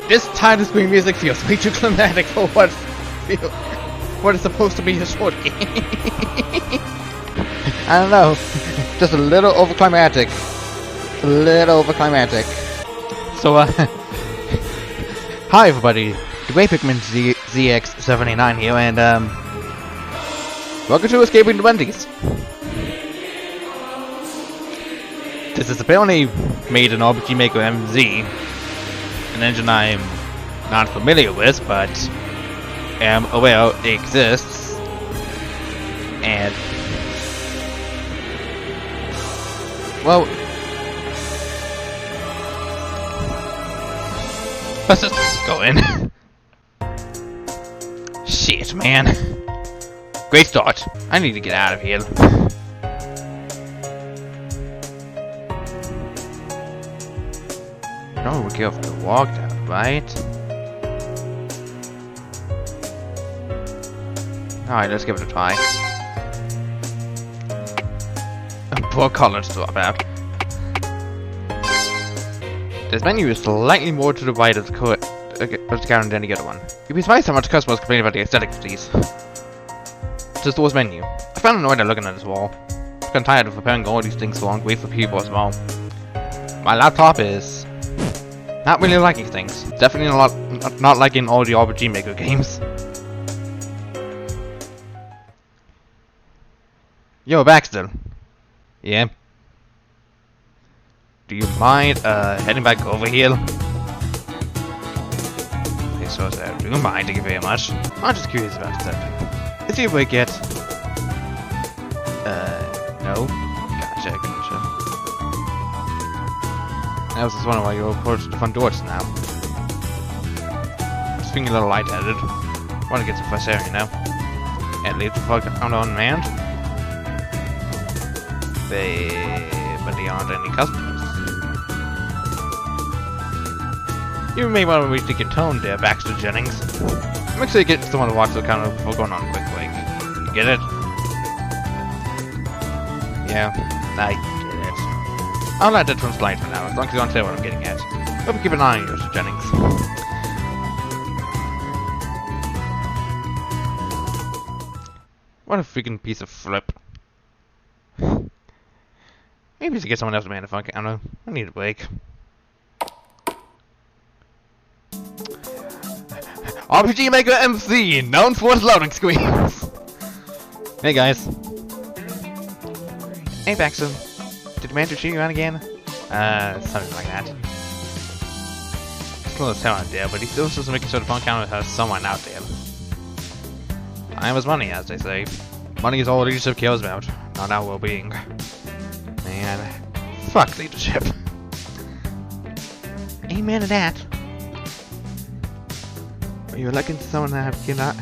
This title screen music feels way too climatic for what is supposed to be a short game. I don't know, just a little overclimatic. A little overclimatic. So, hi everybody, the Great Pikmin ZX79 here, and welcome to Escaping the Wendy's. This is apparently made in RPG Maker MZ, an engine I'm not familiar with, but am aware it exists, and well, let's just go in. Shit, man. Great start. I need to get out of here. No, we're careful to walk down, right? Alright, let's give it a try. Poor colors to drop out. This menu is slightly more to the right of the current than the other one. You'd be surprised how much customers complain about the aesthetics of these. It's the store's menu. I found annoyed at looking at this wall. I'm kinda tired of preparing all these things so long, wait for people as well. My laptop is not really liking things. Definitely not liking all the RPG Maker games. Yo, Baxter. Yeah. Do you mind heading back over here? Okay, so I do mind, thank you very much. I'm just curious about something. Is he awake yet? No. Gotcha. I was just wondering why you approach the front doors now. Just feeling a little lightheaded. Want to get some fresh air, you know? And leave the fuck out unmanned. But they aren't any customers. You may want to rethink your tone there, Baxter Jennings. Make sure you get someone to watch the counter before going on a quick break. You get it? Yeah, I get it. I'll let that one slide for now, as long as you don't say what I'm getting at. Hope you keep an eye on yours, Jennings. What a freaking piece of flip. Maybe we should get someone else to man the funk. I don't know. I need a break. RPG Maker MC, known for its loading screens. Hey guys. Hey Baxter. Did the manager cheat you out again? Something like that. It's a little sound out there, but he still just making sure the phone counter has someone out there. Time is money, as they say. Money is all leadership cares about, not our well-being. Man, fuck leadership. Amen to that. You're looking for someone that cannot.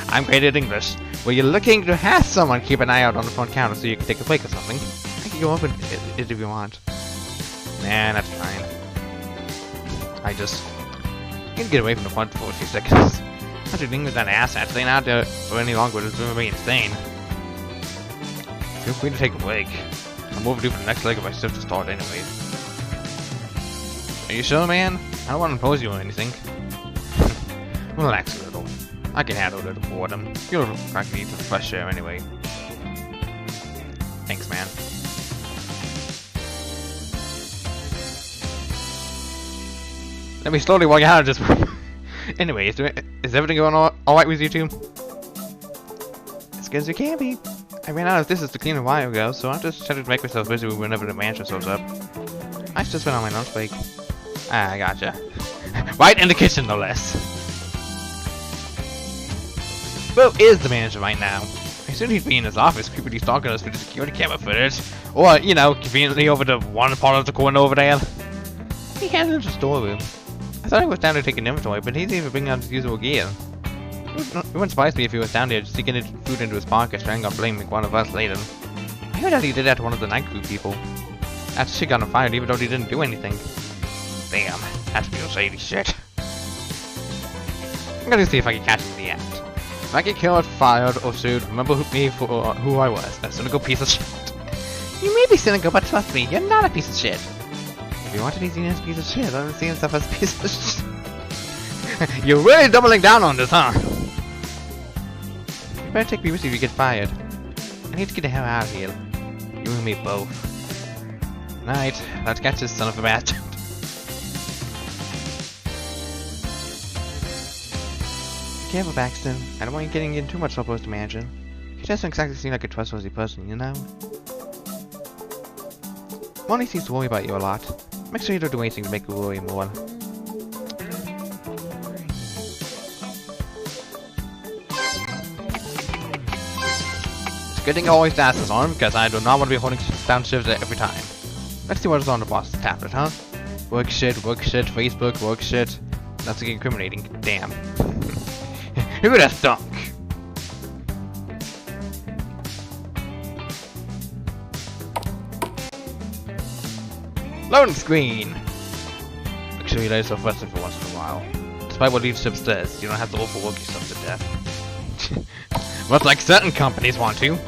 I'm great at English. Well, you're looking to have someone keep an eye out on the front counter so you can take a break or something. I can go open it if you want. Nah, that's fine. I just need to get away from the front for a few seconds. Not doing English that ass staying out there for any longer is doing me insane. Feel free to take a break. I'm overdue for the next leg of my shift to start anyway. Are you sure, man? I don't want to impose you or anything. Relax a little. I can handle a little boredom. You'll probably need some fresh air anyway. Thanks, man. Let me slowly walk out of this room. Anyway, is everything going alright with you two? As good as you can be. I ran out of dishes to clean a while ago, so I'm just trying to make myself busy whenever the mansion shows up. I just went on my lunch break. Ah, gotcha. Right in the kitchen, no less. Where is the manager right now? I assume he'd be in his office, creepily stalking us for the security camera footage. Or, you know, conveniently over the one part of the corner over there. He headed into the storeroom. I thought he was down to take an inventory, but he didn't even bring out his usual gear. It wouldn't surprise me if he was down there sneaking food into his pocket, trying on blaming one of us later. I heard that he did that to one of the night crew people. After she got him fired, even though he didn't do anything. Damn, that's real shady shit. I'm gonna see if I can catch him in the act. If I get killed, fired, or sued, remember me for who I was. A cynical piece of shit. You may be cynical, but trust me, you're not a piece of shit. If you want to be seen as a piece of shit, I don't see yourself as a piece of shit. You're really doubling down on this, huh? You better take me with you if you get fired. I need to get the hell out of here. You and me both. Night. Let's catch this son of a bastard. Careful, Baxter. I don't want you getting in too much trouble with the manager. He doesn't exactly seem like a trustworthy person, you know? Molly seems to worry about you a lot. Make sure you don't do anything to make her worry more. It's a good thing I always ask this on, because I do not want to be holding down shifts every time. Let's see what is on the boss's tablet, huh? Work shit, Facebook, work shit. That's incriminating. Damn. Who would have thunk? Loading screen! Make sure you let yourself rest for once in a while. Despite what leadership says, you don't have to overwork yourself to death. Much like certain companies want to.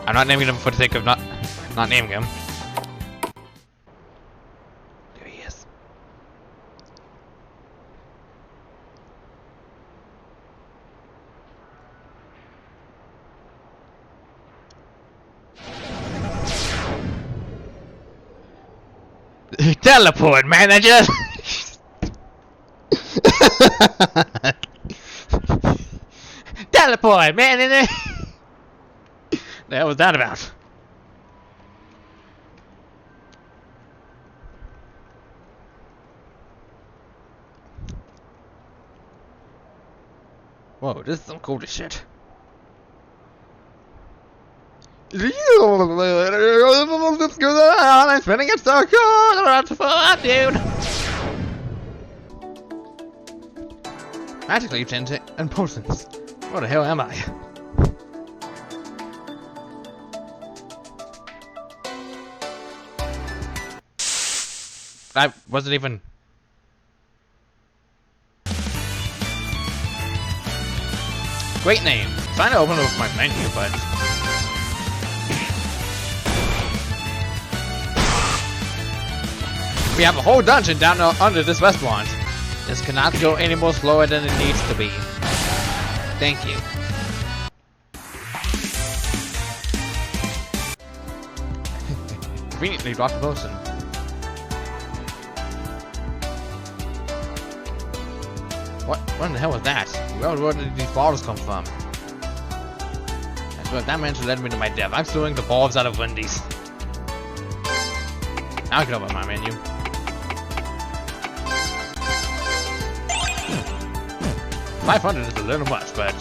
I'm not naming them for the sake of not naming them. There he is. Teleport manager! Teleport manager! The hell was that about? Whoa, this is some cool shit. I'm spinning it so cool, that's fun, dude. Magically changing and potions. What the hell am I? I wasn't even. Great name. Trying to open up my menu, but. We have a whole dungeon down under this restaurant. This cannot go any more slower than it needs to be. Thank you. Conveniently dropped the potion. What in the hell was that? Where did these balls come from? I swear that man should led me to my death. I'm suing the balls out of Wendy's. Now I can open my menu. $500 is a little much, but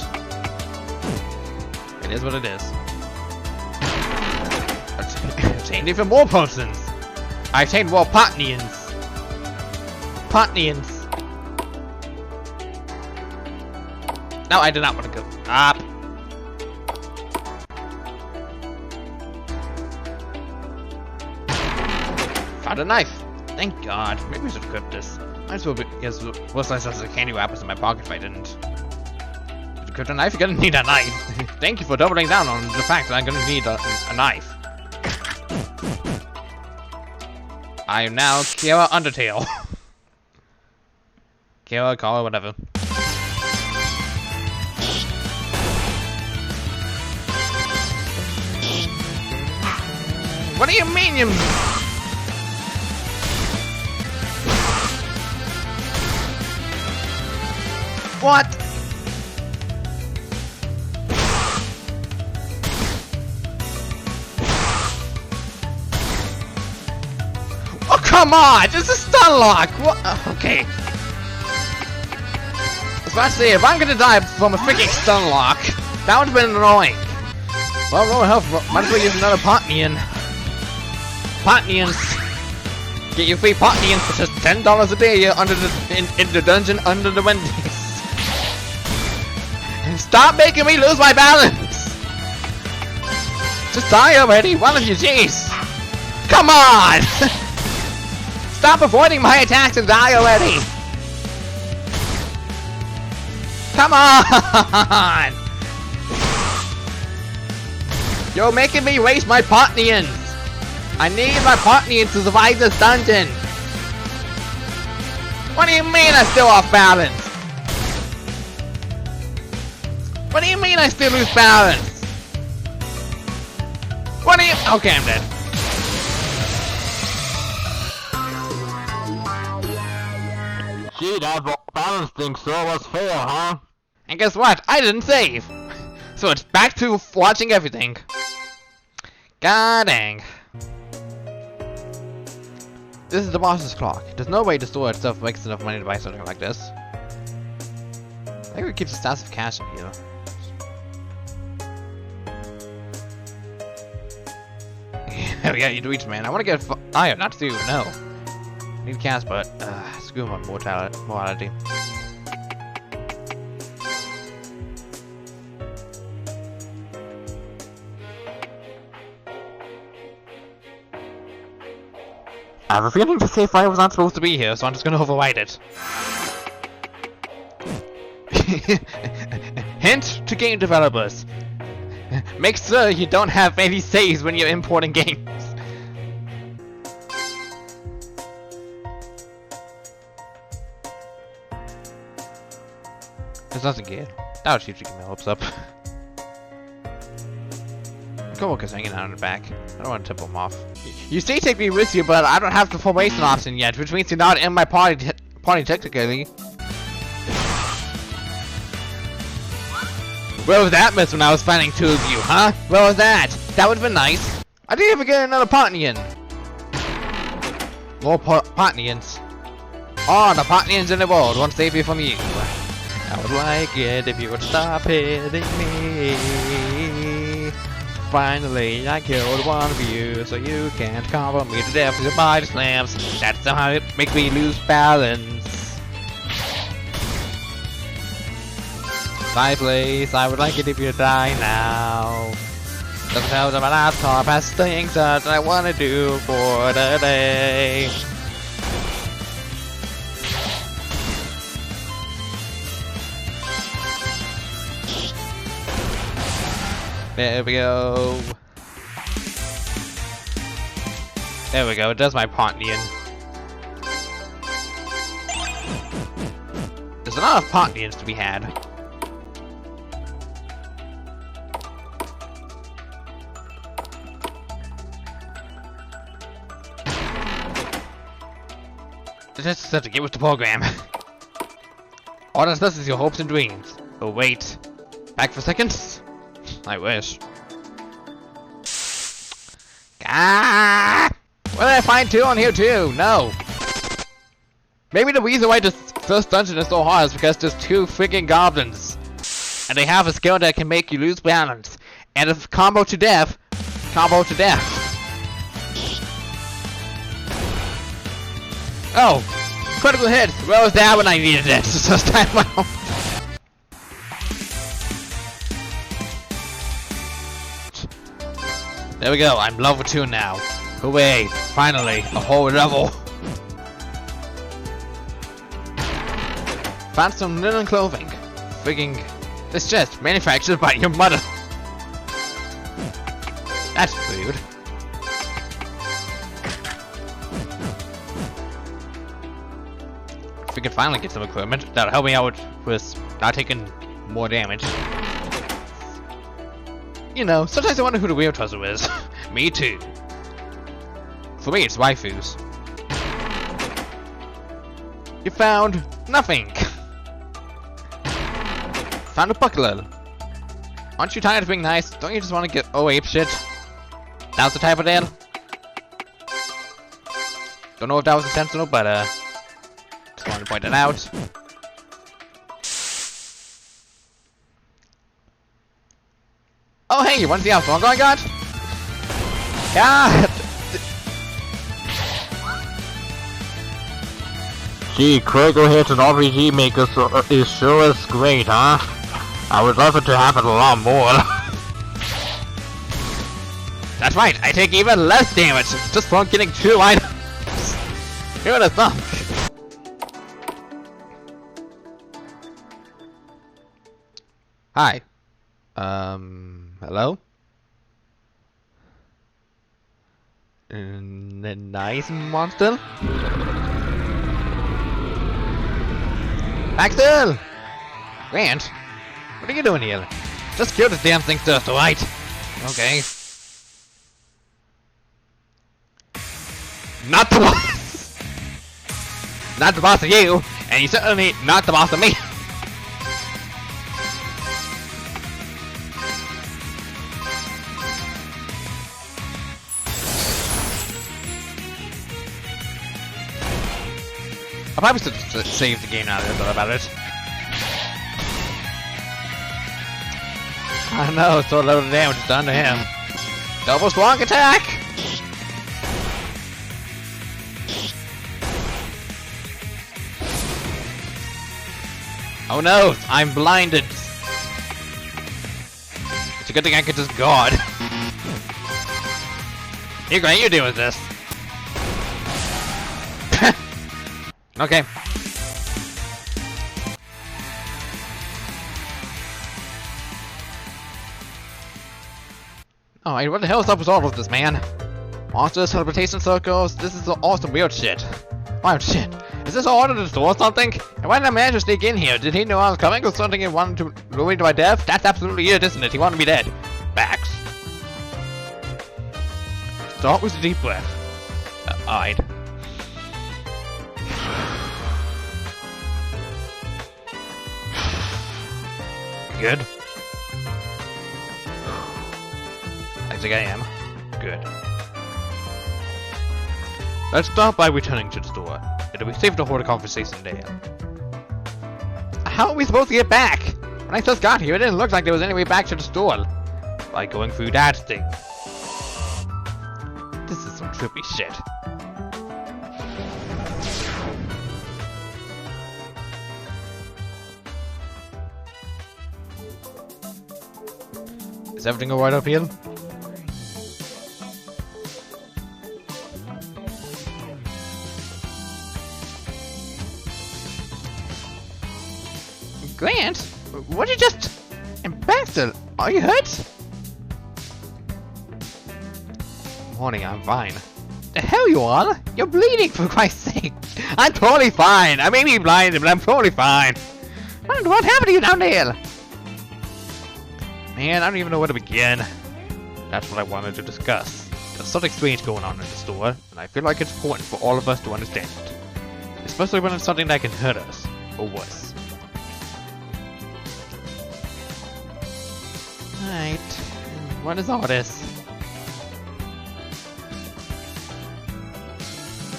it is what it is. Obtained even more potions. I obtained more Potnians. No, I did not want to go up. Found a knife. Thank God. Maybe we should equip this. Might as well be as worse as the candy wrappers in my pocket if I didn't. To equip a knife, you're gonna need a knife. Thank you for doubling down on the fact that I'm gonna need a knife. I am now Kira Undertale. Kira, call her, whatever. What do you mean you... What? Oh, come on! It's a stun lock! What? Okay. I was about to say, if I'm gonna die from a freaking stun lock, that would've been annoying. Well, roll health, might as well use another Potnian. Potnians. Get your free Potnians for just $10 a day under the in the dungeon under the Wendy's. Stop making me lose my balance! Just die already, one of you, jeez! Come on! Stop avoiding my attacks and die already! Come on! You're making me waste my Potnians! I need my Potnians to survive this dungeon! What do you mean I'm still off balance? What do you mean I still lose balance? What do you— okay, I'm dead. Gee, that balance thing sure was fair, huh? And guess what? I didn't save! So it's back to watching everything. God dang. This is the boss's clock. There's no way the store itself makes enough money to buy something like this. I think we keep the stats of cash in here. There we go, you reach, man. I want to get iron, not to, no. Need cash, but screw my morality. I have a feeling the safe file was not supposed to be here, so I'm just gonna override it. Hint to game developers. Make sure you don't have any saves when you're importing games. There's nothing good. That would usually get my hopes up. Coworkers hanging out in the back. I don't want to tip them off. You say take me with you, but I don't have the formation option yet, which means you're not in my party technically. Where was that miss when I was finding two of you, huh? Where was that? That would've been nice. I didn't even get another Potnian. More Potnians. Oh, the Potnians in the world won't save you from you. I would like it if you would stop hitting me. Finally, I killed one of you, so you can't cover me to death with your body slams. That's how it makes me lose balance. My place, I would like it if you die now. Doesn't help that my last car past things that I want to do for the day. There we go. There we go, there's my Potnian. There's a lot of Potnians to be had. Just have to get with the program. All that's left is your hopes and dreams. Oh wait. Back for seconds? I wish. Ah! Where did I find two on here too? No. Maybe the reason why this first dungeon is so hard is because there's two freaking goblins. And they have a skill that can make you lose balance. And if combo to death, combo to death. Oh! Critical hit! Where was that when I needed it? Just time out. There we go, I'm level 2 now. Hooray, finally, a whole level. Found some linen clothing. Frigging, this chest, manufactured by your mother. That's rude. If we can finally get some equipment, that'll help me out with not taking more damage. You know, sometimes I wonder who the real treasure is. Me too. For me, it's waifus. You found nothing. Found a buckler. Aren't you tired of being nice? Don't you just want to get ape shit? That was the type of deal. Don't know if that was intentional, but just wanted to point that out. Oh hey, you want to see how strong I got? God! Gee, Craigo hits an RPG maker is sure is great, huh? I would love it to happen a lot more. That's right, I take even less damage just from getting 2 items. Who would have thought? Hi. Hello? Nice monster? Baxter! Grant? What are you doing here? Just kill this damn thing first, alright? Okay. Not the boss! Not the boss of you, and you certainly not the boss of me! I probably should save the game now that I thought about it. I know, so little damage is done to him. Double strong attack! Oh no, I'm blinded. It's a good thing I could just guard. Here, Grant, you deal with this. Okay. Alright, what the hell is up with all of this, man? Monsters, teleportation circles, this is awesome weird shit. Wow, shit. Is this all under the store or something? And why did I manage to sneak in here? Did he know I was coming or something and wanted to lure me to my death? That's absolutely it, isn't it? He wanted me dead. Bax. Start with a deep breath. Alright. Good. I think I am. Good. Let's start by returning to the store. It'll be safe to hold a conversation there. How are we supposed to get back? When I first got here, it didn't look like there was any way back to the store. Like going through that thing. This is some trippy shit. Is everything alright up here? Grant? What did you just... Baxter, are you hurt? Morning, I'm fine. The hell you are? You're bleeding, for Christ's sake. I'm totally fine. I may be blinded, but I'm totally fine. What happened to you down there? Man, I don't even know where to begin. That's what I wanted to discuss. There's something strange going on in the store, and I feel like it's important for all of us to understand it. Especially when it's something that can hurt us, or worse. Alright, what is all this?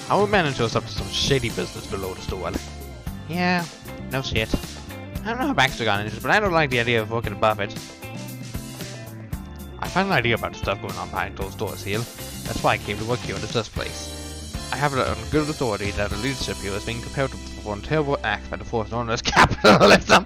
I will manage us up to some shady business below the store. Yeah, no shit. I don't know how Baxter got into it, but I don't like the idea of working above it. I found an idea about the stuff going on behind closed doors here. That's why I came to work here in the first place. I have it on good authority that the leadership here is being compelled to perform terrible acts by the force known as capitalism.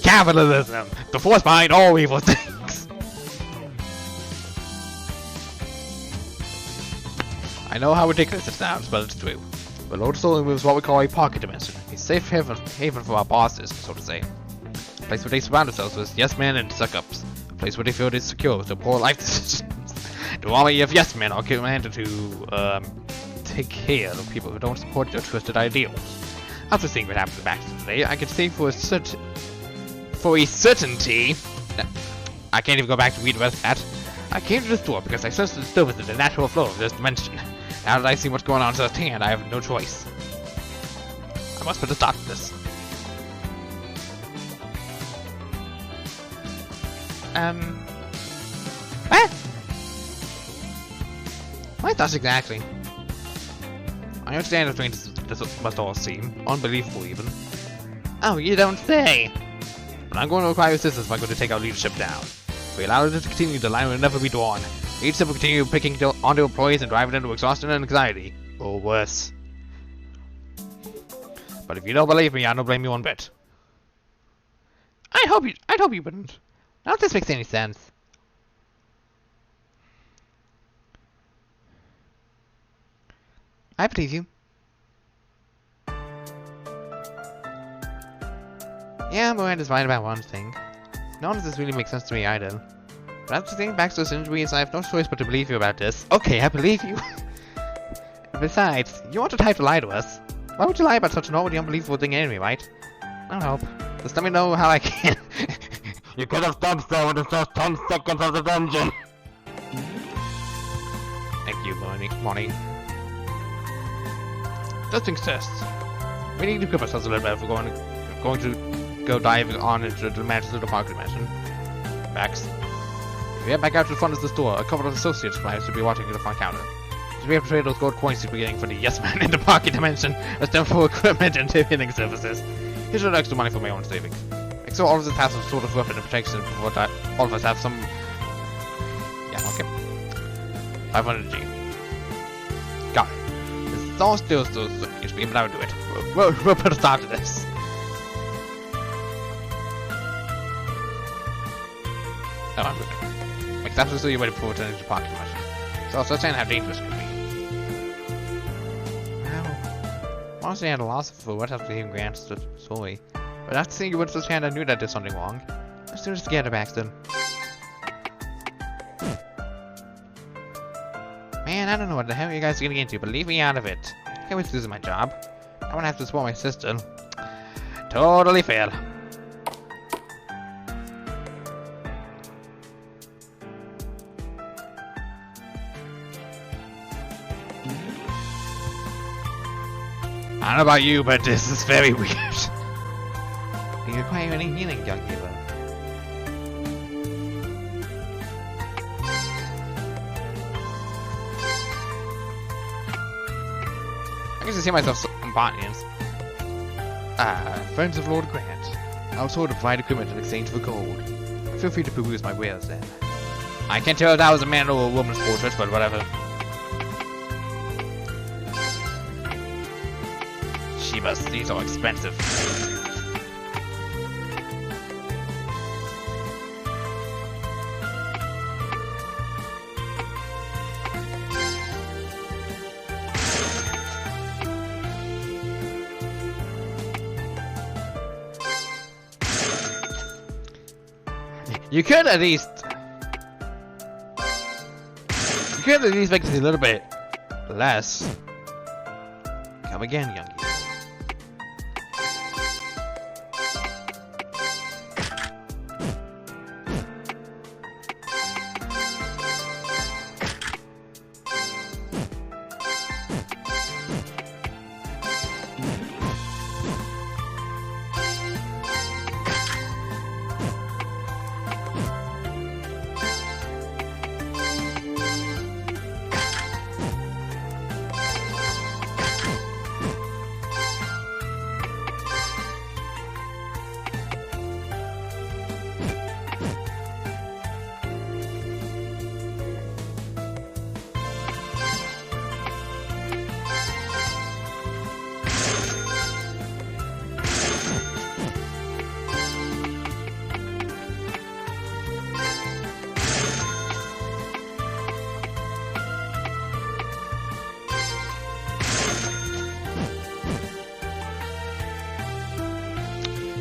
Capitalism! The force behind all evil things! I know how ridiculous it sounds, but it's true. Below the store moves what we call a pocket dimension. A safe haven for our bosses, so to say. A place where they surround themselves with yes men and suck-ups. A place where they feel it is secure with their poor life decisions. The army of yes men are commanded to, take care of people who don't support their twisted ideals. After seeing what happened to Baxter today, I can say for a certainty, I can't even go back to read the rest of that. I came to the store because I sensed the disturbance in the natural flow of this dimension. Now that I see what's going on firsthand, I have no choice. I must put a stop to this. What? What thoughts exactly? I understand how strange this must all seem. Unbelievable, even. Oh, you don't say! But I'm going to require assistance if I'm going to take our leadership down. If we allow it to continue, the line will never be drawn. Leadership will continue picking onto employees and driving into exhaustion and anxiety. Or worse. But if you don't believe me, I don't blame you one bit. I'd hope you wouldn't. None of this makes any sense. I believe you. Yeah, Miranda's right about one thing. None of this really makes sense to me either. But after thinking back to those injuries, I have no choice but to believe you about this. Okay, I believe you. Besides, you aren't the type to lie to us. Why would you lie about such an already unbelievable thing anyway, right? I don't help. Just let me know how I can. You could have done so in the first 10 seconds of the dungeon. Thank you, Money. Just insist. We need to equip ourselves a little bit if we're going to go dive on into the Mansions of the Park dimension. Max. If we head back out to the front of the store, a couple of associates of mine should be watching at the front counter. So we have to trade those gold coins we're getting for the Yes Man in the Pocket Dimension as them for equipment and healing services. Here's a little extra money for my own savings. So all of this has some sort of weapon and protection before that all of us have some... Yeah, okay. 500G. Got it. This is all still HP, but I would do it. We'll put a start to this. Oh, I'm good. Makes absolutely way to pull returning to Pocket Dimension. So also saying how dangerous it can be. Well, honestly I had a loss of food after hearing Grant's story. But after seeing you with this hand, I knew that I did something wrong. Let's do this together, Baxton. Man, I don't know what the hell you guys are getting into, but leave me out of it. I can't wait to lose my job. I wanna have to support my sister. Totally fair. I don't know about you, but this is very weird. Do you require any healing, young hero? I can just see myself some botanians. Friends of Lord Grant. I was told to provide equipment in exchange for gold. Feel free to peruse my wares then. I can't tell if that was a man or a woman's portrait, but whatever. Shivas, these are expensive. You could at least make it a little bit less. Come again, young hero.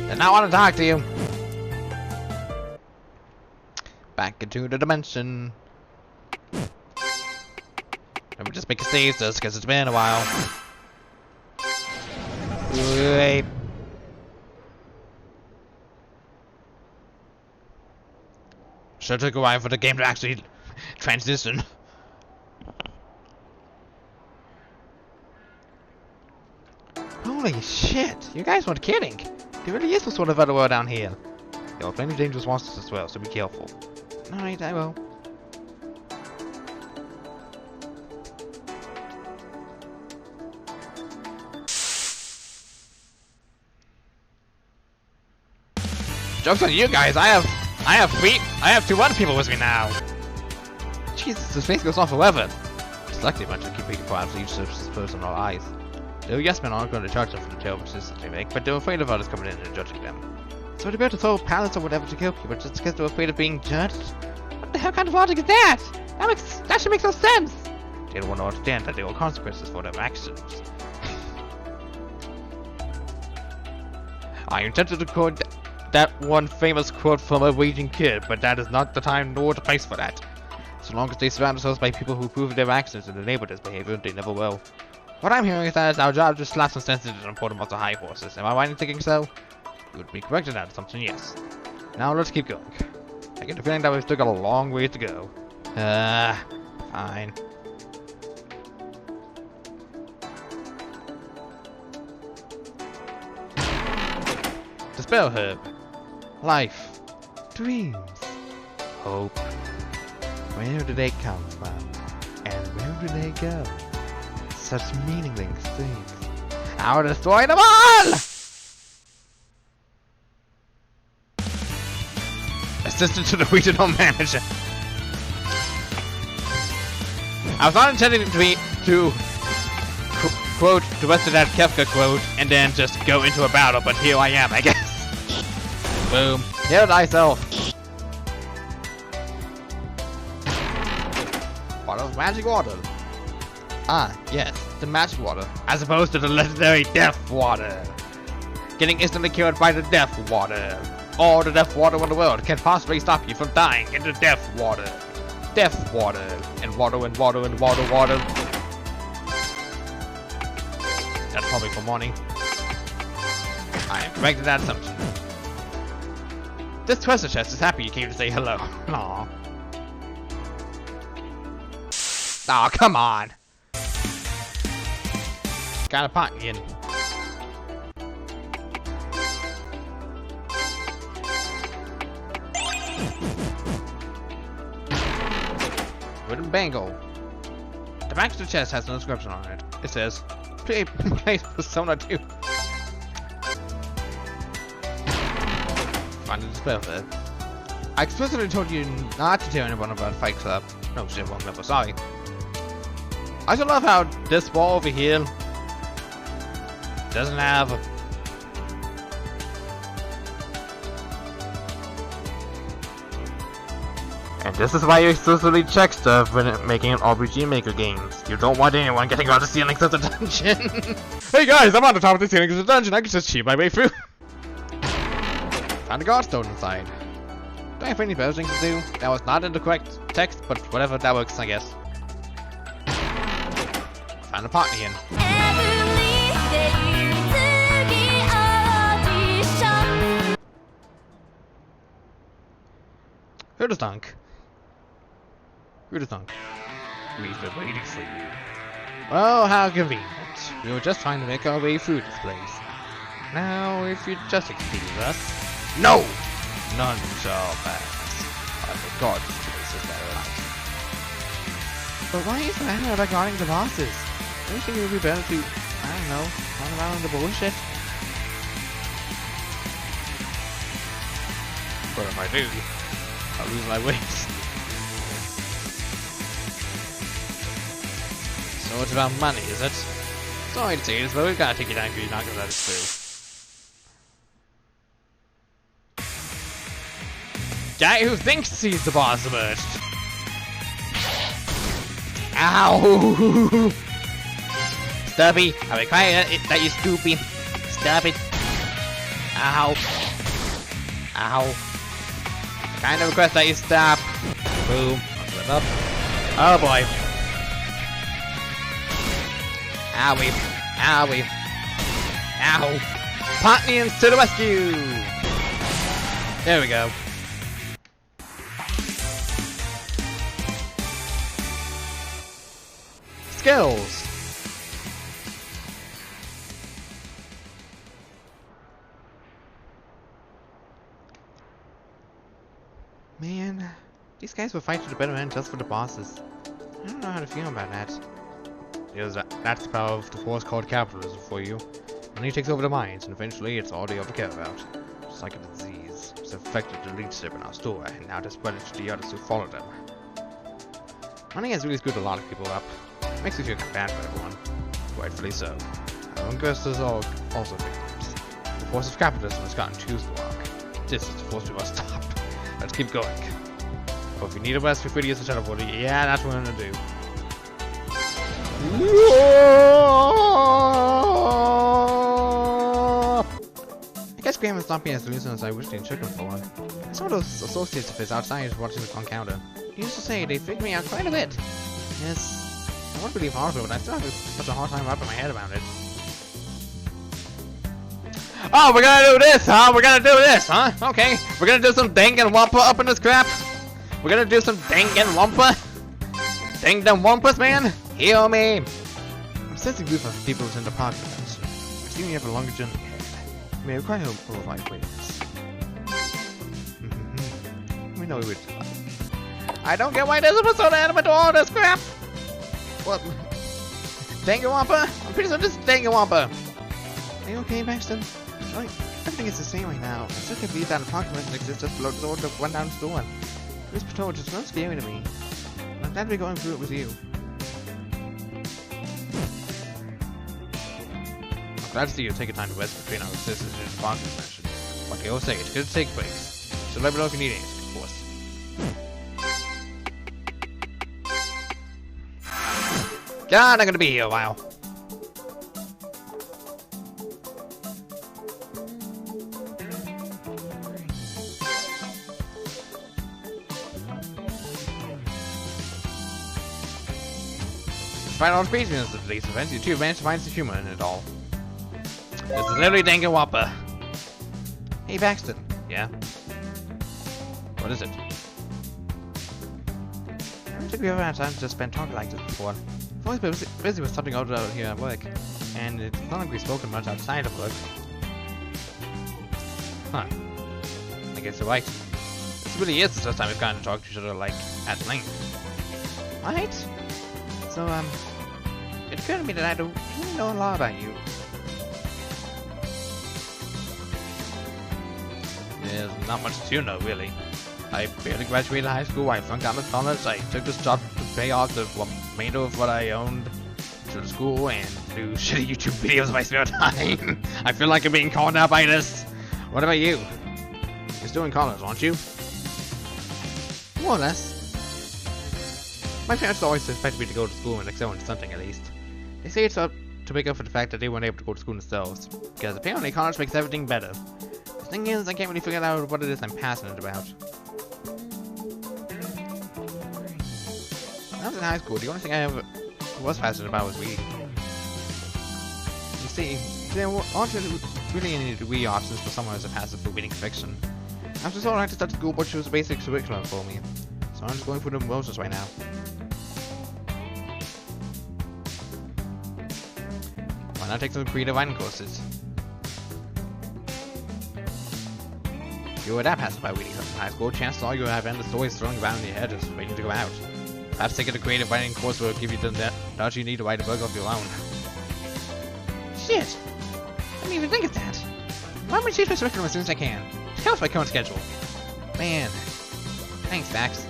And I want to talk to you. Back into the dimension. Let me just make a stasis because it's been a while. Wait. Sure took a while for the game to actually transition. Holy shit! You guys weren't kidding. There really is some sort of other world down here. There are plenty of dangerous monsters as well, so be careful. Alright, I will. Joke's on you guys, I have two other people with me now. Jesus, this face goes on forever. It's lucky a bunch of keep people quiet for each personal eyes. The yes men aren't going to charge them for the terrible decisions they make, but they're afraid of others coming in and judging them. So they're about to throw pallets or whatever to kill people just because they're afraid of being judged? What the hell kind of logic is that? That should make no sense! They don't want to understand that there are consequences for their actions. I intended to quote that one famous quote from a raging kid, but that is not the time nor the place for that. So long as they surround themselves by people who approve of their actions and enable this behavior, they never will. What I'm hearing is that it's our job to slap some sense into them and put them onto high horses. Am I right in thinking so? You would be correct in that assumption, yes. Now let's keep going. I get the feeling that we've still got a long way to go. Fine. The spell herb. Life. Dreams. Hope. Where do they come from? And where do they go? Such meaningless things. I'll destroy them all! Assistant to the regional manager. I was not intending to quote the rest of that Kefka quote and then just go into a battle, but here I am, I guess. Boom. Heal thyself. Bottle of magic water. Ah, yes, the magic water, as opposed to the legendary death water. Getting instantly cured by the death water. All the death water in the world can possibly stop you from dying in the death water. Death water. And water and water and water, water. That's probably for morning. I am correct in that assumption. This treasure chest is happy you came to say hello. Aww. Aw, come on. Got a pot in. Wooden bangle. The back of the chest has no inscription on it. It says, play Persona 2. Find the spell there. I explicitly told you not to tell anyone about Fight Club. No shit, won't remember, sorry. I also love how this wall over here doesn't have a... And this is why you exclusively check stuff when making an RPG Maker games. You don't want anyone getting on the ceilings of the dungeon. Hey guys, I'm on the top of the ceilings of the dungeon. I can just cheat my way through. Found a godstone inside. Do I have any better things to do? That was not in the correct text, but whatever, that works, I guess. Found a pot again. Who does dunk? Who does dunk? We've been waiting for you. Well, how convenient. We were just trying to make our way through this place. Now, if you'd just excuse us. No! None shall pass. I forgot this place is better life. But why is Banner regarding the bosses? Don't you think it would be better to, I don't know, run around in the bullshit? What am I doing? I'll lose my wits. So it's about money, is it? Sorry to say this, but we've got to take it down because you're not going to let us through. Guy who thinks he's the boss emerged. Ow! Stubby, I require that you stupid. Stop it. Ow. Ow. Kind of request that you stop. Boom. Up. Oh boy. Owie. Owie. Ow. Potnians to the rescue! There we go. Skills. Man, these guys will fight to the better end just for the bosses. I don't know how to feel about that. That's the power of the force called capitalism for you. Money takes over the minds, and eventually it's all they ever care about. Just like a disease. It's affected the leadership in our store, and now it's spread it to the others who follow them. Money has really screwed a lot of people up. It makes me feel kind of bad for everyone. Rightfully so. Our own investors are also victims. The force of capitalism has gotten too strong. This is the force we must stop. Let's keep going. But if we need a rest before we use the teleporter, yeah, that's what we're gonna do. I guess Graham is not being as lucid as I wished he took him for. I saw those associates of his outside watching the encounter. He used to say they figured me out quite a bit. Yes, I won't believe half of it, but I still have such a hard time wrapping my head around it. Oh, we're gonna do this, huh? We're gonna do this, huh? Okay, we're gonna do some dang and wampa up in this crap. We're gonna do some dang and wampa. Dang them wampus, man. Heal me. I'm sensing group of people in the park events. I see you have a longer journey ahead. You may require more of my ways. We know we would. I don't get why there's a persona element to all this crap. What? Danganwampa? I'm pretty sure this is Danganwampa. Are you okay, Paxton? Right. Everything is the same right now. I still can't believe that apartment exists just below the door that went down the store. This patrol is so scary to me. I'm glad we're going through it with you. I'm glad to see you take a time to rest between our existence and the park convention. Like I always say, it's good to take breaks. So let me know if you need anything, of course. God, I'm gonna be here a while. Despite all the craziness of today's events, you two managed to find some humor in it all. This is literally Danganwampa. Hey, Paxton. Yeah? What is it? I don't think we ever had time to spend talking like this before. I've always been busy with something out here at work, and it's not like we've spoken much outside of work. Huh. I guess you're right. This really is the first time we've gotten to talk to each other, like, at length. Right? So, it occurred to me that I don't really know a lot about you. There's not much to know, really. I barely graduated high school, I flunked out of college, I took this job to pay off the remainder of what I owned to the school, and do shitty YouTube videos in my spare time. I feel like I'm being called out by this. What about you? You're still in college, aren't you? More or less. My parents always expect me to go to school and excel in something at least. They say it's up to make up for the fact that they weren't able to go to school themselves, because apparently college makes everything better. The thing is, I can't really figure out what it is I'm passionate about. When I was in high school, the only thing I ever was passionate about was reading. You see, there aren't really any degree options for someone who's a passive for reading fiction. I'm just alright to start school, but choose a basic curriculum for me, so I'm just going through the motions right now. Why not take some creative writing courses? If you were that passive by reading in high school, chances are you have endless stories thrown around in your head just waiting to go out. Perhaps taking a creative writing course will give you the knowledge you need to write a book of your own. Shit! I didn't even think of that! Why don't we change my curriculum as soon as I can? It helps my current schedule. Man. Thanks, Max.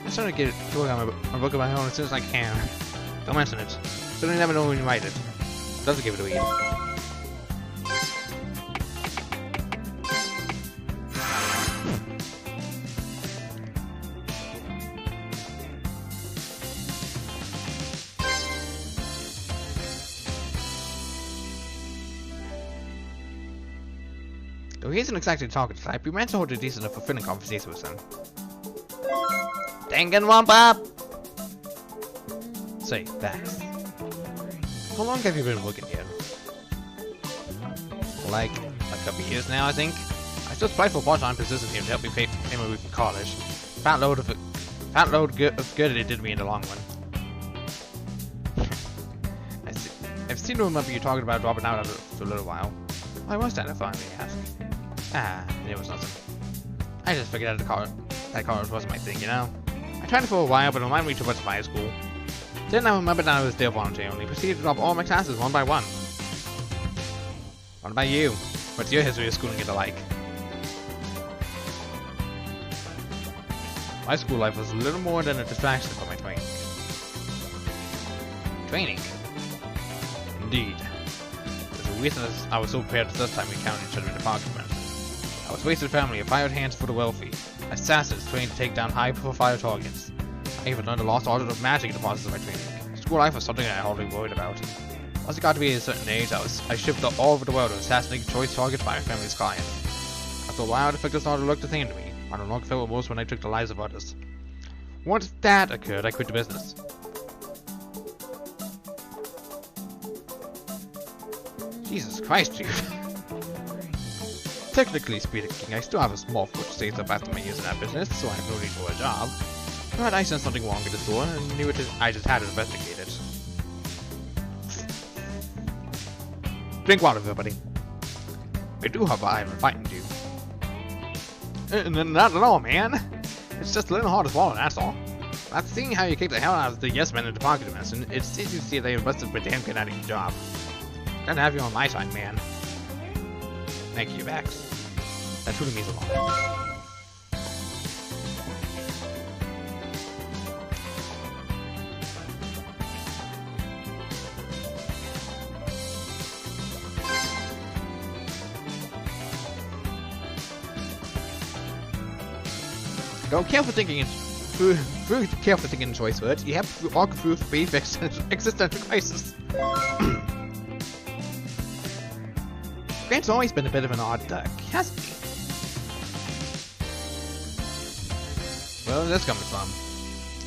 I'm starting to get to work on a book of my own as soon as I can. Don't mention it. So you never know when you write it. Doesn't give it a read. Though he isn't exactly talking type, we managed to hold a decent and fulfilling conversation with him. Danganwampa! Say, Max. How long have you been working here? Like a couple years now, I think. I just applied for part-time position here to help me pay my way from college. Fat load of good it did me in the long run. I seem to remember you talking about dropping out for a little while. Why was that, if I may ask? It was nothing. I just figured out that college wasn't my thing, you know? I tried it for a while, but it reminded me too much of high school. Then I remembered that I was there voluntarily, proceeded to drop all my classes one by one. What about you? What's your history of schooling and the like? My school life was a little more than a distraction for my training. Training? Indeed. There's a reason I was so prepared the first time we encountered each other in the park convention. I was wasted family of hired hands for the wealthy, assassins trained to take down high-profile targets. I even learned the lost art of magic in the process of my training. School life was something I hardly worried about. Once I got to be a certain age, I shipped all over the world to assassinate choice targets by my family's clients. After a while, the figure started to look the same to me. I no longer felt remorse when I took the lives of others. Once that occurred, I quit the business. Jesus Christ, dude. Technically speaking, I still have a small foot saved up after my years in that business, so I have no need for a job. But I sensed something wrong at the store and knew I just had to investigate it. Drink water, everybody. I do have I haven't frightened you. Not at all, man. It's just a little hard to swallow, that's all. After seeing how you kicked the hell out of the yes men in the pocket dimension, it's easy to see they must have been damn good at your job. Glad to have you on my side, man. Thank you, Max. That truly means a lot. Don't care for thinking through careful thinking choice words. You have to walk through brief existential crisis. Grant's always been a bit of an odd duck, hasn't he? Where is this coming from?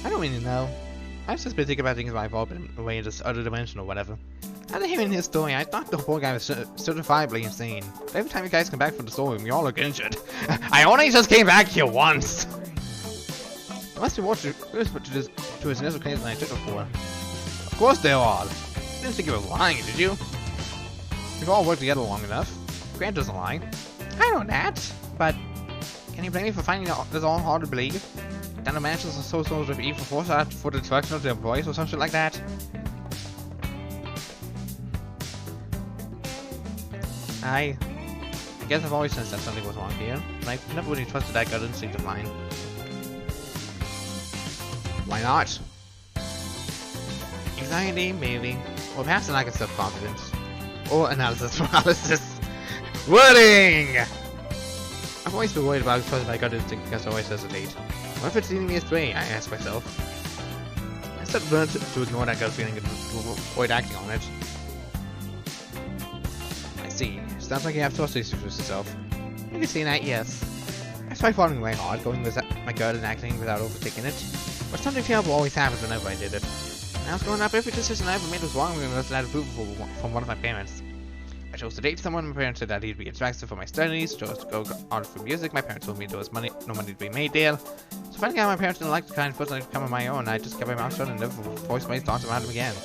I don't really know. I've just been thinking about things I've all been away in this other dimension or whatever. After hearing his story, I thought the poor guy was certifiably insane. But every time you guys come back from the storeroom, you all look injured. I only just came back here once! I must be more to his initial claims than I took it for. Of course they are. You didn't think you were lying, did you? We've all worked together long enough. Grant doesn't lie. I know that, but can you blame me for finding this all hard to believe? That the mansions are so sort of evil force out for the destruction of their employees or some shit like that? I guess I've always sensed that something was wrong here, but I've never really trusted that gut instinct of mine. Why not? Anxiety, maybe. Or perhaps a lack of self-confidence. Or analysis paralysis. Wording! I've always been worried about trusting my gut instinct because I always hesitate. What if it's leading me astray? I ask myself. I started to learn to ignore that gut feeling and to avoid acting on it. I see. Sounds like you have trust issues with yourself. You can see that, yes. I tried following my heart, going with my gut and acting without overtaking it. But something terrible always happens whenever I did it. I was growing up, every decision I ever made was wrong unless I had approval from one of my parents. I chose to date someone, my parents said that he'd be attractive for my studies, chose to go out for music, my parents told me there was no money to be made there. So finding out my parents didn't like the kind of person I'd become on my own, I just kept my mouth shut and never voiced my thoughts about him again.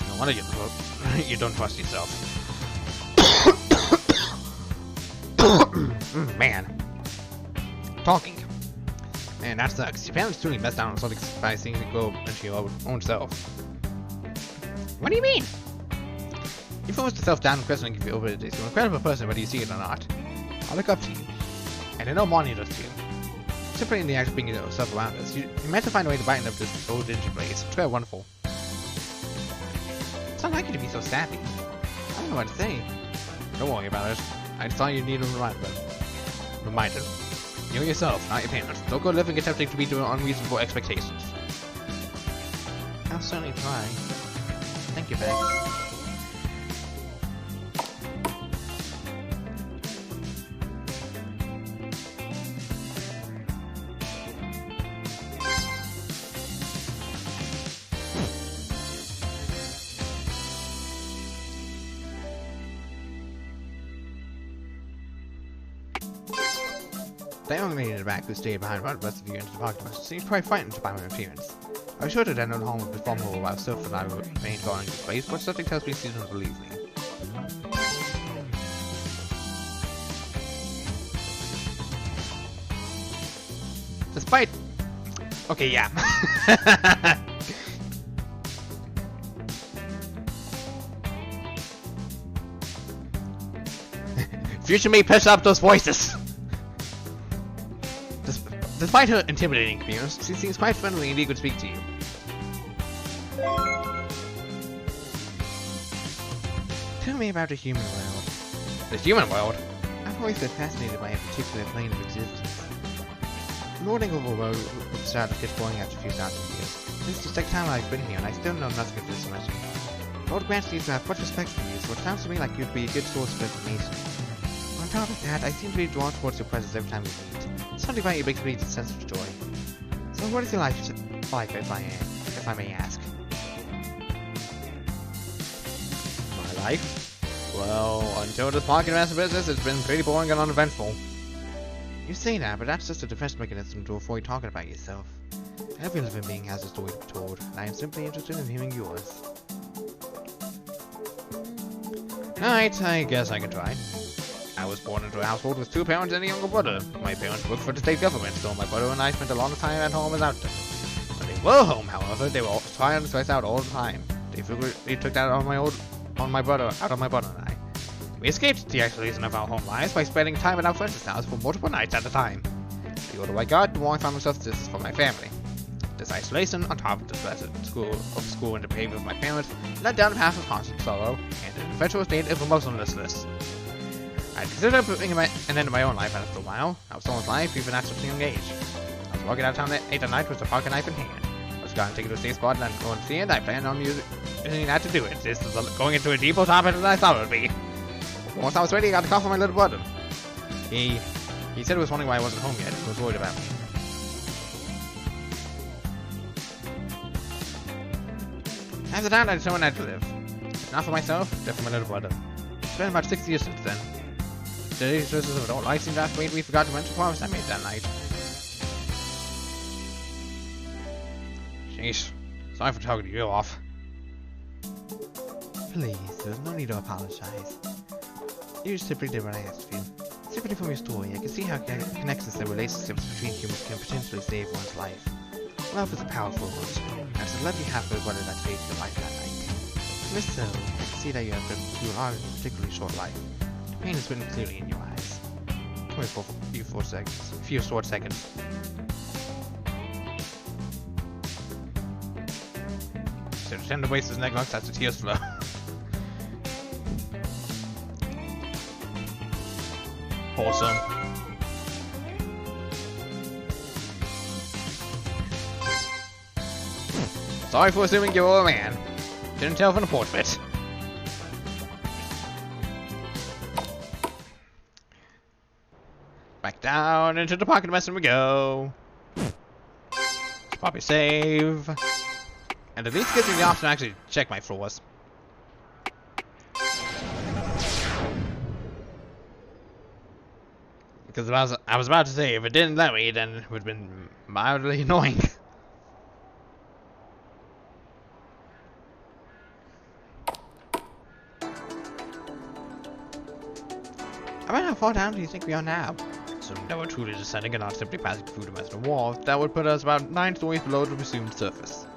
No wonder you don't trust yourself. Man. Talking. Man, that sucks. Your parents truly messed down on something by seeing it go into your own self. What do you mean? You forced yourself down and questioning if you're over it. You're an incredible person whether you see it or not. I look up to you. And I know Monty does too. Simply in the act of bringing yourself around us, you meant to find a way to brighten up this old dingy place. It's very wonderful. It's not like you to be so sappy. I don't know what to say. Don't worry about it. I just thought you needed a reminder. You yourself, not your parents. Don't go living attempting to meet your unreasonable expectations. I'll certainly try. Thank you, Bex. The young lady in the back who stayed behind while the rest of you entered the parking lot seemed quite frightened by my appearance. I was sure that I had no home would perform her while still that I remained going to the place, but something tells me she doesn't believe me. Despite... Okay, yeah. Future me piss up those voices! Despite her intimidating appearance, she seems quite friendly and eager to speak to you. Tell me about the human world. The human world? I've always been fascinated by a particular plane of existence. Lording over will start to get boring after a few thousand years. This is the second time I've been here, and I still know nothing of this matter. Lord Grant seems to have much respect for you, so it sounds to me like you'd be a good source of information. On top of that, I seem to be drawn towards your presence every time we meet. Something about you makes me a sense of joy. So what is your life like, if I may ask? My life? Well, until this pocket master business, it's been pretty boring and uneventful. You say that, but that's just a defense mechanism to avoid talking about yourself. Every living being has a story to be told, and I am simply interested in hearing yours. Alright, I guess I can try. I was born into a household with 2 parents and a younger brother. My parents worked for the state government, so my brother and I spent a lot of time at home without them. When they were home, however, they were trying to stress out all the time. They took that on my brother and I. We escaped the isolation of our home lives by spending time at our friends' house for multiple nights at a time. The older I got, the more I found myself distance from my family. This isolation, on top of the stress of school and the behavior of my parents, led down a path of constant sorrow and an eventual state of emotionlessness. I considered putting an end to my own life after a while. I was someone's life even at such a young age. I was walking out of town at 8 at night with a pocket knife in hand. I was going to take it to a safe spot and go and see it. I planned on using that to do it. This is going into a deeper topic than I thought it would be. Once I was ready, I got a call from my little brother. He said he was wondering why I wasn't home yet. He was worried about me. After that, I determined I had to live. Not for myself, but for my little brother. It's been about 6 years since then. The sources of adult life seemed to have made me forgot to mention the promise I made that night. Sheesh. Sorry for talking you off. Please, there's no need to apologize. You simply did what I asked of you. Simply from your story, I can see how connections and relationships between humans can potentially save one's life. Love is a powerful emotion, and to let you have the brother that saved your life that night. Miss so, I can see that you are in a particularly short life. The pain is written clearly in your eyes. Come here for a few short seconds. So the tender waste his neck looks as the tears flow. Awesome. Sorry for assuming you were a man. Didn't tell from the portrait. Back down into the pocket mess and we go. Let's probably save. And at least gives me the option to actually check my floors. Because I was about to say, if it didn't let me, then it would have been mildly annoying. About how far down do you think we are now? Assuming that we're truly descending and not simply passing through the western wall, that would put us about 9 stories below the presumed surface.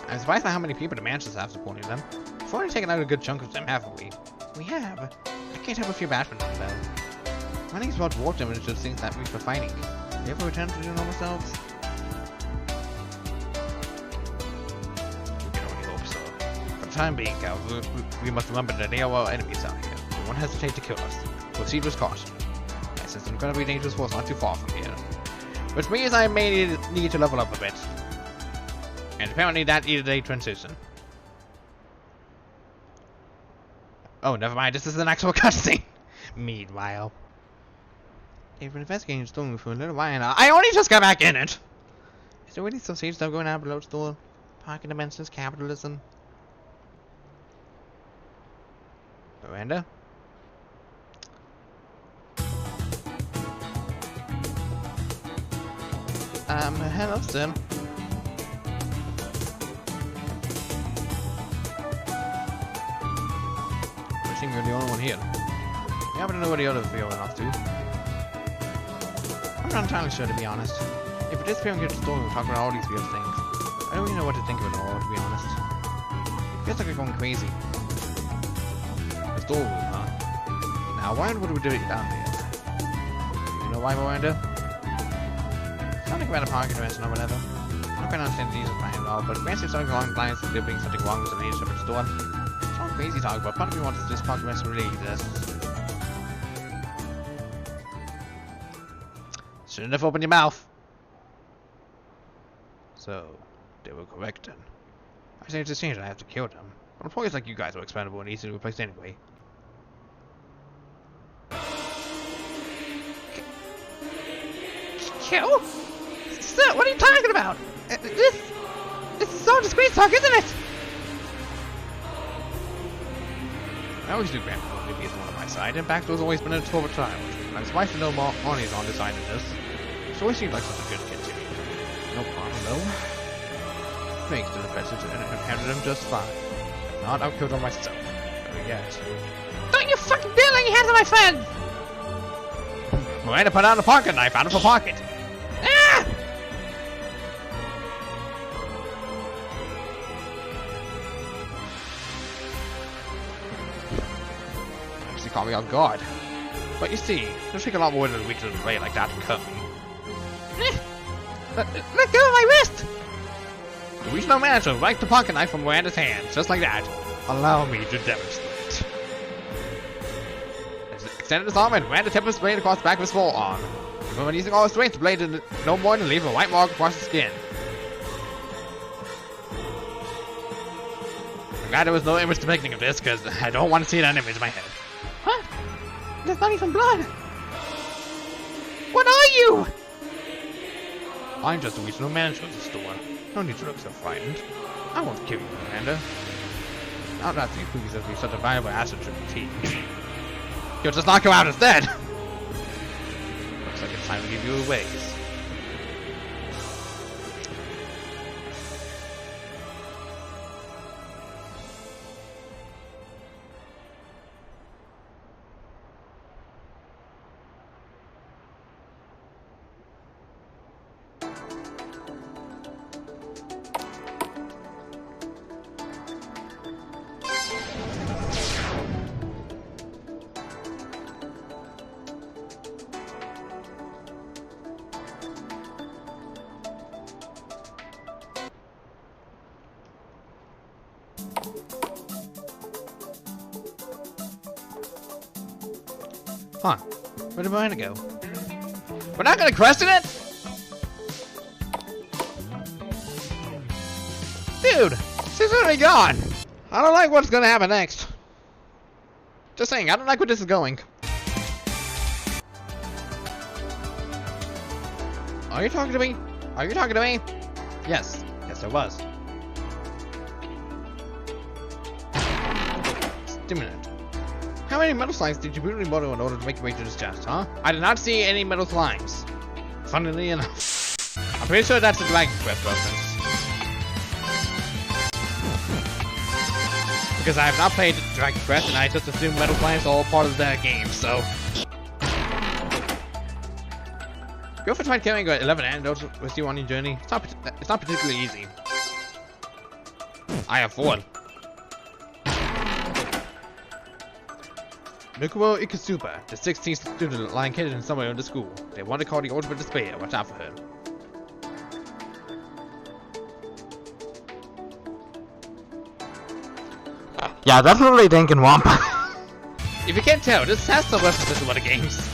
I'm surprised by how many people the mansions have supporting them. We've already taken out a good chunk of them, haven't we? We have. I can't help but feel bad for them, though. I think it's about warped them into things that we were fighting. Do you ever return to your normal selves? We can only hope so. For the time being, however, we must remember that they are our enemies out here. They won't hesitate to kill us. Proceed with caution. I sense an incredibly dangerous force not too far from here. Which means I may need to level up a bit. And apparently that is a transition. Oh, never mind. This is an actual cutscene. Meanwhile. They've been investigating the store for a little while now. I only just got back in it! Is there really some stage stuff going on below the store? Parking dimensions, capitalism. Miranda? Hello, Sim. Wishing you're the only one here. You happen to know where the other three went off to? I'm not entirely sure, to be honest. If it is here and get to the store, we'll talk about all these weird things. I don't really know what to think of it all, to be honest. It feels like we're going crazy. The storeroom, huh? Now, why would we do it down here? Do you know why, Miranda? Something about a parking dimension or whatever. I don't quite understand the reason behind it all, but it fancy something along the lines of there being something wrong with the leadership of the store. It's all crazy talk, but part of me wants this parking dimension really exists. Shouldn't have opened your mouth. So, they were correct then. I say it's a change, I have to kill them. But employees like you guys are expendable and easy to replace anyway. Kill? Sir, what are you talking about? This is so discreet talk, isn't it? I always do grant Wendy is one on my side, and Backdoor's always been a 12 of time. I'm surprised to know Marnie's on this side of this. She always seemed like such a good kid to me. No problem though. Thanks to the message and handled him just fine. If not, I'll kill them myself. Better yet. Don't you fucking dare lay your hands on my friend! Miranda put out a pocket knife out of her pocket. Ah! She caught me off guard. But you see, it'll take a lot more than a week to delay like that to cut me. Let go of my wrist! The regional manager wiped the pocket knife from Miranda's hands, just like that. Allow me to demonstrate. Extended his arm and Miranda tipped his blade across the back of his forearm. Even when using all his strength, the blade did no more than leave a white mark across the skin. I'm glad there was no image depicting of this, because I don't want to see that image in my head. What? There's not even blood! What are you? I'm just a regional manager of the store. No need to look so frightened. I won't kill you, Miranda. Not after you please as me such a valuable asset to the team. You'll just knock him out instead! Looks like it's time to give you a raise. Huh. Where did Miranda go? We're not gonna question it? Dude, she's already gone. I don't like what's gonna happen next. Just saying, I don't like where this is going. Are you talking to me? Are you talking to me? Yes. Yes, I was. Stimulant. How many metal slimes did you brutally murder in order to make your way to this chest, huh? I did not see any metal slimes. Funnily enough. I'm pretty sure that's a Dragon Quest reference. Because I have not played Dragon Quest and I just assume metal slimes are all part of that game, so... Go for trying carrying 11 antidotes with you on your journey. It's not particularly easy. I have 4. Mikuo Ikasuba, the 16th student lying hidden somewhere in the school. They want to call the ultimate despair. Watch out for her. Yeah, that's really Danganronpa. If you can't tell, this has some references to other games.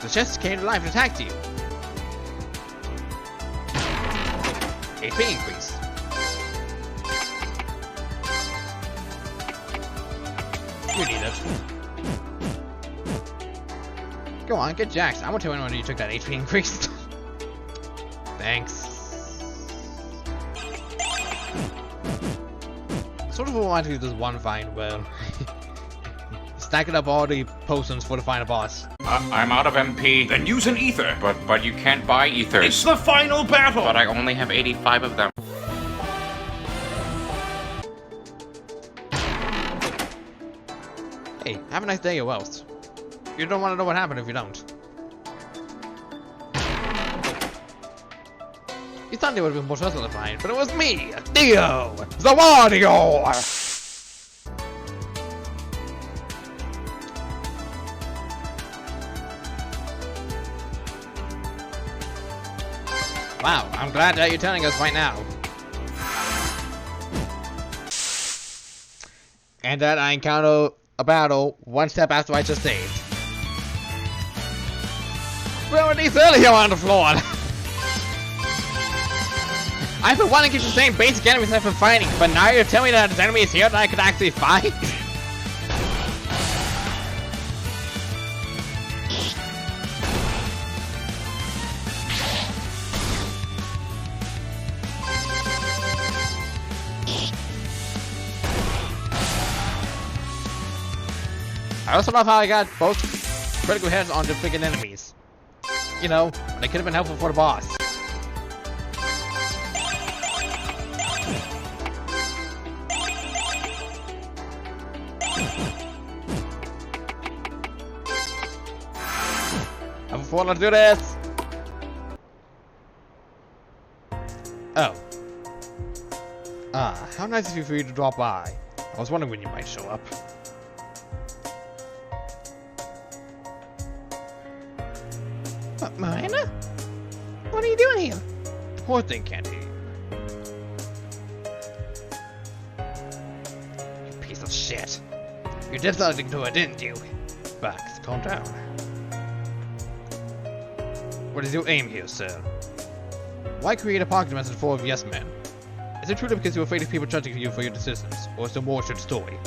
The chest came to life and attacked you. HP increase. You need it. Go on, get jacked. I won't tell anyone when you took that HP increase. Thanks. Sort of reminds me of this one find where stacking up all the potions for the final boss. I'm out of MP. Then use an ether. But you can't buy ethers. It's the final battle. But I only have 85 of them. Hey, have a nice day, or else. You don't want to know what happened if you don't. You thought they would have been more stressful to find, but it was me, Dio, the warrior! Wow, I'm glad that you're telling us right now. And that I encounter a battle one step after I just saved. Where were these earlier on the floor? I've been wanting to get the same basic enemies I've been fighting, but now you're telling me that there's enemies here that I could actually fight? I also love how I got both critical hits on the freaking enemies. You know, they could have been helpful for the boss. Have fun, let's do this! Oh. Ah, how nice of you for you to drop by. I was wondering when you might show up. Miranda? What are you doing here? Poor thing can't hear you. You piece of shit. You did something to her, didn't you? Bax, calm down. What is your aim here, sir? Why create a pocket message full of yes men? Is it truly because you're afraid of people judging you for your decisions, or is there more to the story?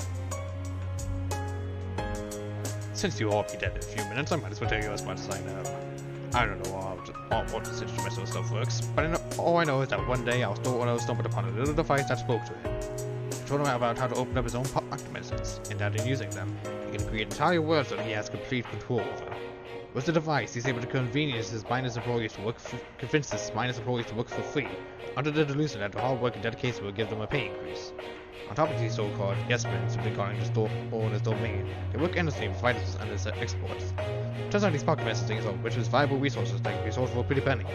Since you'll all be dead in a few minutes, I might as well tell you as much as I know. I don't know how the situation of stuff works, but all I know is that one day I stumbled upon a little device that spoke to him. It told him about how to open up his own pocket messages, and that in using them, he can create entire worlds that he has complete control over. With the device, he's able to convince his minus employees to work for free, under the delusion that their hard work and dedication will give them a pay increase. On top of these so-called yes-men simply calling the store owner's domain, they work endlessly with vitals and their exports. Turns out these pocket messages are which is valuable resources that can be sold for a pretty penny.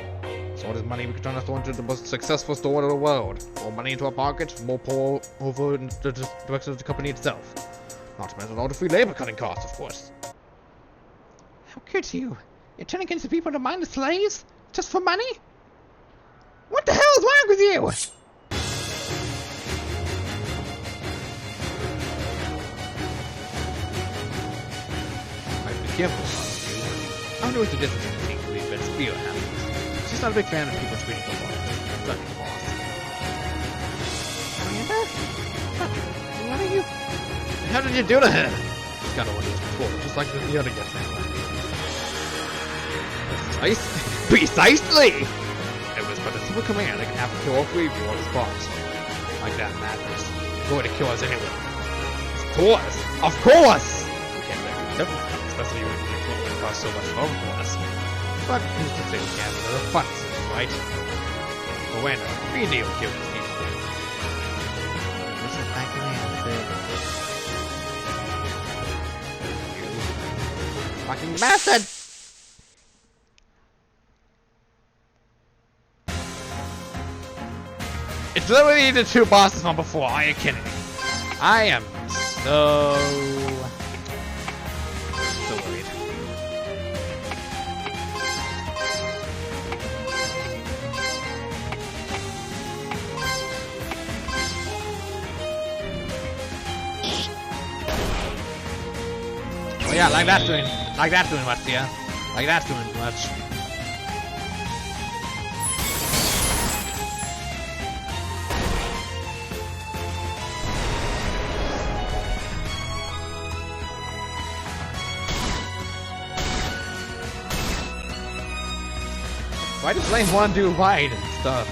So all this money we can turn our store into the most successful store in the world. More money into our pocket, more pour over in the direction of the company itself. Not to mention all the free labor cutting costs, of course. How could you? You're turning against the people to mind the slaves? Just for money? What the hell is wrong with you? I'd be careful, I don't know what the difference between grief and fear happens. She's not a big fan of people treating her wrong. Like the boss. Amanda? What are you? How did you do to her? She's got a one control, just like the other yes man. Precisely! It was but a simple command that can have to kill all three of you on the spot. Like that madness. You're going to kill us anyway. Of course! Of course! We can't let you live, especially when it costs so much fun for us. But who's to say we can't have another fun, right? But when we deal with killing these people. This is my command, sir. You fucking bastard! It's literally the two bosses from before. Are you kidding me? I am so worried. Oh yeah, like that's doing much, yeah. Like that's doing much. Why does lane 1 do wide and stuff?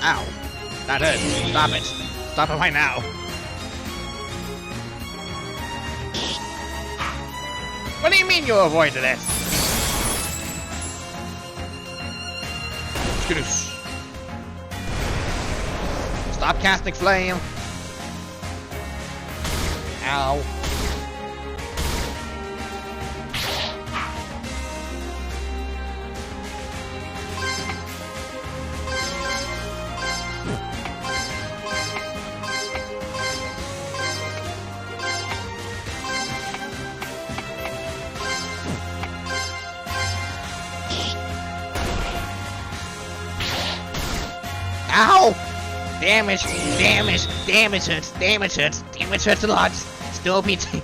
Ow. That hurts. Stop it. Stop it right now. What do you mean you avoided it? Stop casting flame. Ow. Ow! Damage, damage, damage hurts, damage hurts, damage hurts a lot. Still beating.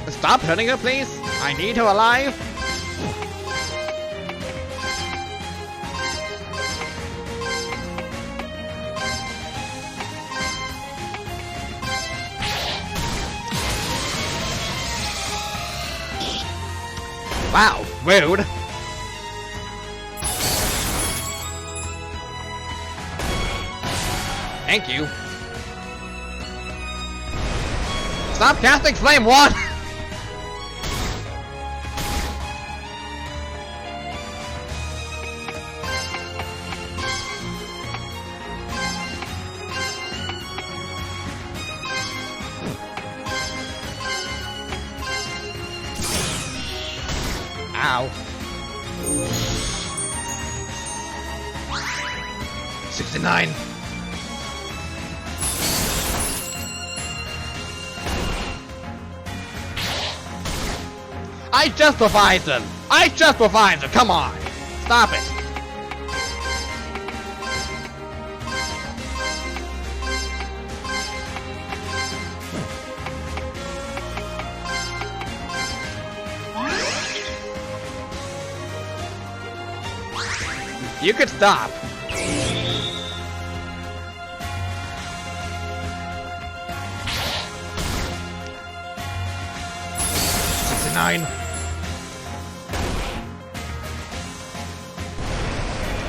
Stop hurting her, please. I need her alive. Wow, rude. Thank you. Stop casting flame one. Ow. 69. I justified them. I justified them. Come on. Stop it. You could stop.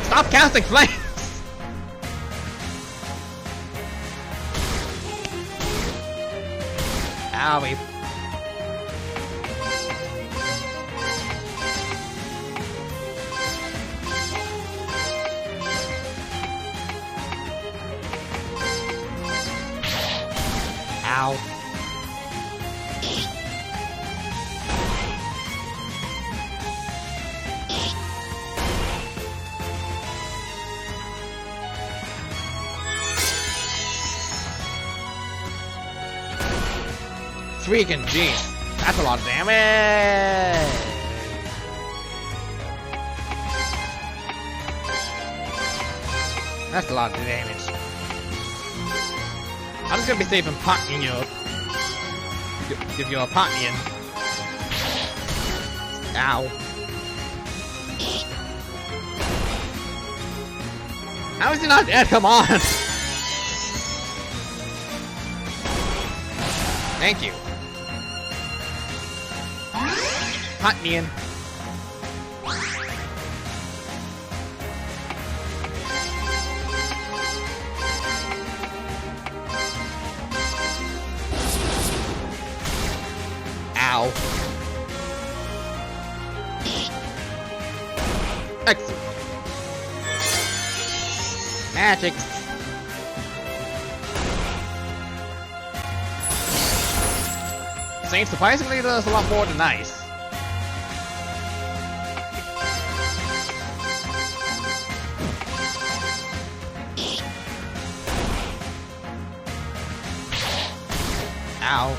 Stop casting flames! Owie. Ow. Freaking jeez, that's a lot of damage! That's a lot of damage. I'm just gonna be safe and potting you. Give you a potting. Ow. How is he not dead? Come on! Thank you. Hot me in. Ow. Excellent. Magic. Saint surprisingly does a lot more than nice. Ow.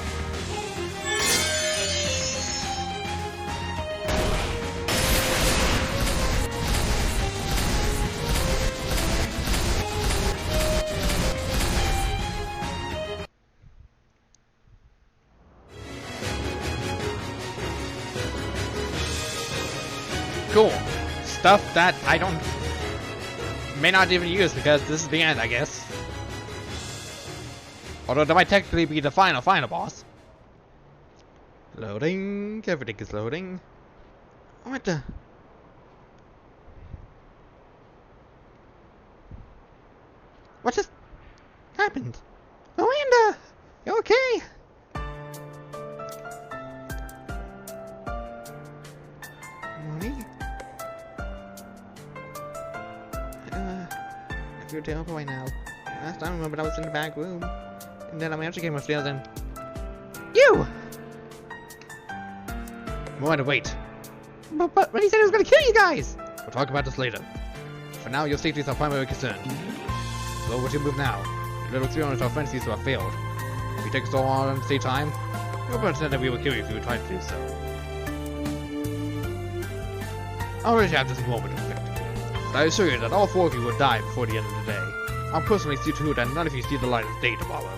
Cool. Stuff that I may not even use because this is the end, I guess. Although that might technically be the final boss. Loading. Everything is loading. What the? What just happened? Amanda! You okay? Money? You're down by now. Last time I remember I was in the back room. And then I actually came upstairs and... You! More to wait. But he said he was gonna kill you guys! We'll talk about this later. For now, your safety is our primary concern. So what you move now? Little experiment our friends seems to have failed. If you take so long to save time, we'll pretend that we will kill you if you try to do so. I already have this moment of victory, but I assure you that all 4 of you will die before the end of the day. I'll personally see to it that none of you see the light of day tomorrow.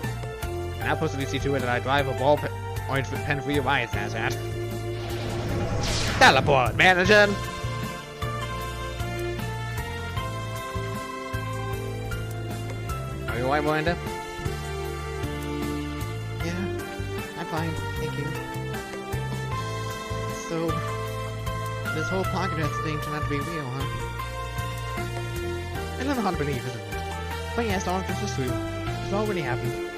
And I'll personally see to it that I drive a ball orange pen for your eyes, Hazard. Teleport, manager! Are you alright, Miranda? Yeah, I'm fine, thank you. So, this whole pocket head thing turned out to be real, huh? I don't know how to believe, isn't it? But yes, all of this is true. It's all really happened.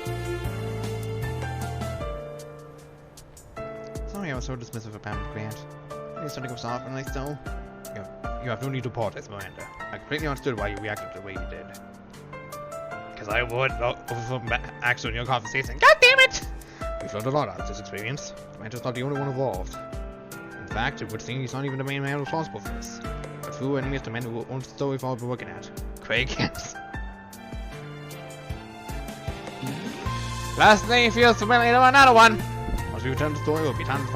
Sorry I was so dismissive about Grant. He's starting to go soft and I still... You have no need to apologize, Miranda. I completely understood why you reacted the way you did. Because I would act on your conversation. God damn it! We've learned a lot out of this experience. Miranda's not the only one involved. In fact, it would seem he's not even the main man responsible for this. The true enemy is the man who owns the story we've all been working at. Craig. Last thing feels familiar to another one! Once we return to the story, it will be time to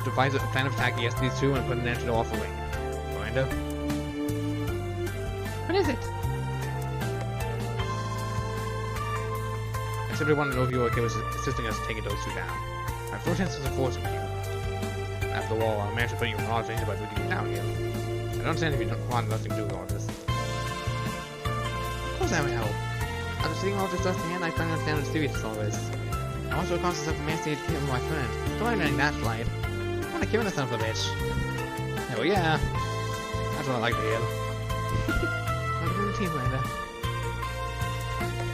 devise a plan of attack against these two and put an end to the awful ring. Miranda? What is it? I simply want to know if you are okay with assisting us taking those two down. I have no chances of forcing you. After all, I managed to put you in hard danger by bringing you down here. I don't understand if you don't want nothing to do with all this. Of course that would help. After seeing all this dust in hand, I finally understand how serious all this. I also conscious of the man stage kill my friend. Don't mind letting that slide. I want to kill the son of a bitch. Hell yeah. That's what I like to hear. Welcome to the team, Miranda.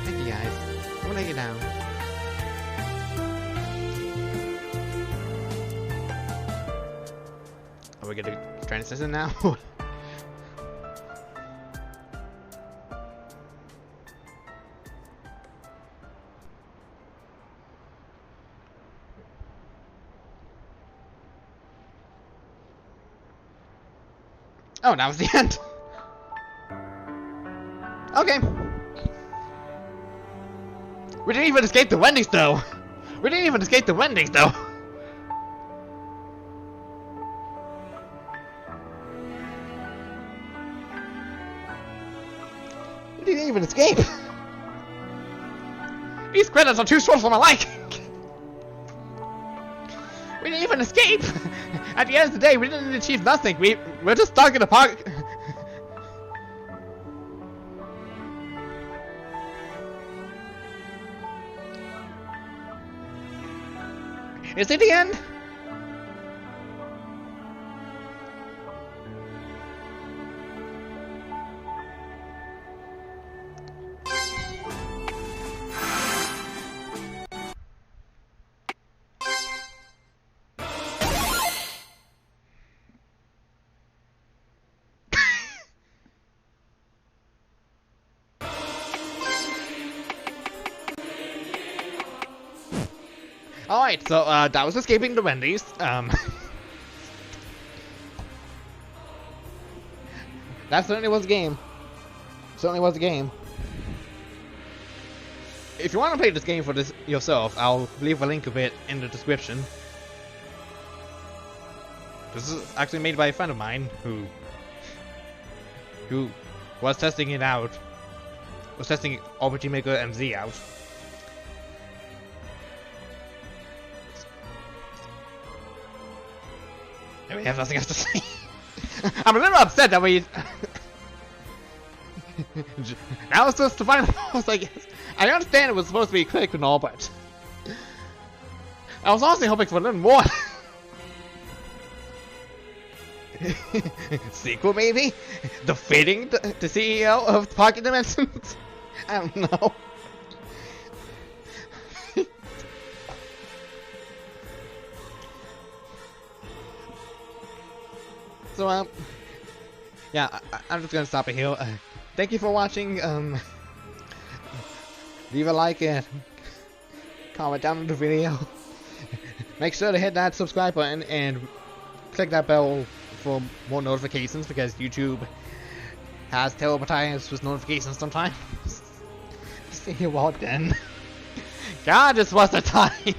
Thank you guys. I'm gonna let you down. Are we gonna transition now? Oh, that was the end. Okay. We didn't even escape the Wendy's though. We didn't even escape the Wendy's though. We didn't even escape. These credits are too short for my liking. We didn't even escape! At the end of the day, we didn't achieve nothing. We're just stuck in a pocket. Is it the end? Alright, so that was escaping the Wendy's. That certainly was a game. Certainly was a game. If you want to play this game for this yourself, I'll leave a link of it in the description. This is actually made by a friend of mine who was testing it out. Was testing RPG Maker MZ out. We have nothing else to say. I'm a little upset that we. Now it's just to find out. I guess. I understand it was supposed to be quick and all, but I was honestly hoping for a little more. Sequel, maybe? Defeating the CEO of Pocket Dimensions? I don't know. So, yeah, I'm just gonna stop it here. Thank you for watching. Leave a like and comment down in the video. Make sure to hit that subscribe button and click that bell for more notifications because YouTube has terrible times with notifications sometimes. See you all then. God, this was the time.